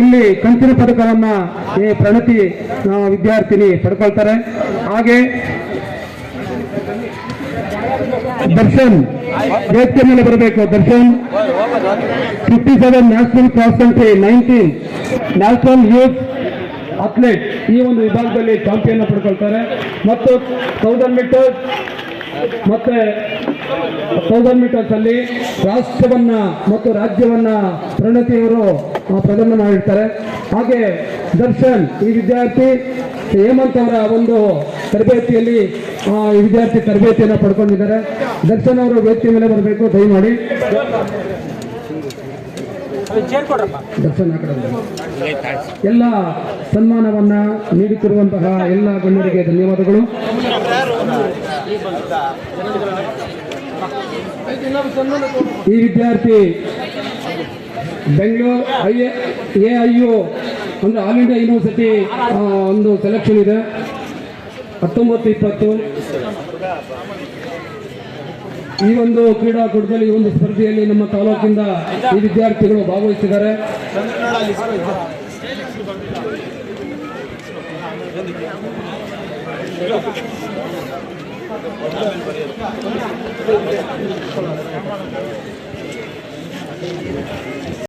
ಇಲ್ಲಿ ಕಂಚಿನ ಪದಕವನ್ನ ಈ ಪ್ರಣತಿ ವಿದ್ಯಾರ್ಥಿನಿ ಪಡ್ಕೊಳ್ತಾರೆ. ಹಾಗೆ ದರ್ಶನ್ ವೇದಿಕೆ ಮೇಲೆ ಬರಬೇಕು. Darshan 57 national cross country, 19 national youth athlete ಈ ಒಂದು ವಿಭಾಗದಲ್ಲಿ ಚಾಂಪಿಯನ್ ಪಡ್ಕೊಳ್ತಾರೆ. ಮತ್ತು 1000 ಮೀಟರ್ಸ್ ಮತ್ತೆ 1000 ಮೀಟರ್ಸ್ ಅಲ್ಲಿ ರಾಷ್ಟ್ರವನ್ನ ಮತ್ತು ರಾಜ್ಯವನ್ನ ಪ್ರಣತಿಯವರು ಪ್ರದರ್ಶನ ಮಾಡಿರ್ತಾರೆ. ಹಾಗೆ ದರ್ಶನ್ ಈ ವಿದ್ಯಾರ್ಥಿ ಹೇಮಂತ್ ಅವರ ಒಂದು ತರಬೇತಿಯಲ್ಲಿ ಈ ವಿದ್ಯಾರ್ಥಿ ತರಬೇತಿಯನ್ನು ಪಡ್ಕೊಂಡಿದ್ದಾರೆ. ದರ್ಶನ್ ಅವರು ವೇದಿಕೆ ಮೇಲೆ ಬರಬೇಕು ದಯಮಾಡಿ. ದರ್ಶನ್ ಎಲ್ಲ ಸನ್ಮಾನವನ್ನ ನೀಡುತ್ತಿರುವಂತಹ ಎಲ್ಲ ಗಣ್ಯರಿಗೆ ಧನ್ಯವಾದಗಳು. ಈ ವಿದ್ಯಾರ್ಥಿ ಬೆಂಗಳೂರು AIU ಅಂದ್ರೆ ಆಲ್ ಇಂಡಿಯಾ ಯೂನಿವರ್ಸಿಟಿ ಒಂದು ಸೆಲೆಕ್ಷನ್ ಇದೆ 19-20. ಈ ಒಂದು ಕ್ರೀಡಾಕೂಟದಲ್ಲಿ ಈ ಒಂದು ಸ್ಪರ್ಧೆಯಲ್ಲಿ ನಮ್ಮ ತಾಲೂಕಿಂದ ಈ ವಿದ್ಯಾರ್ಥಿಗಳು ಭಾಗವಹಿಸಿದ್ದಾರೆ.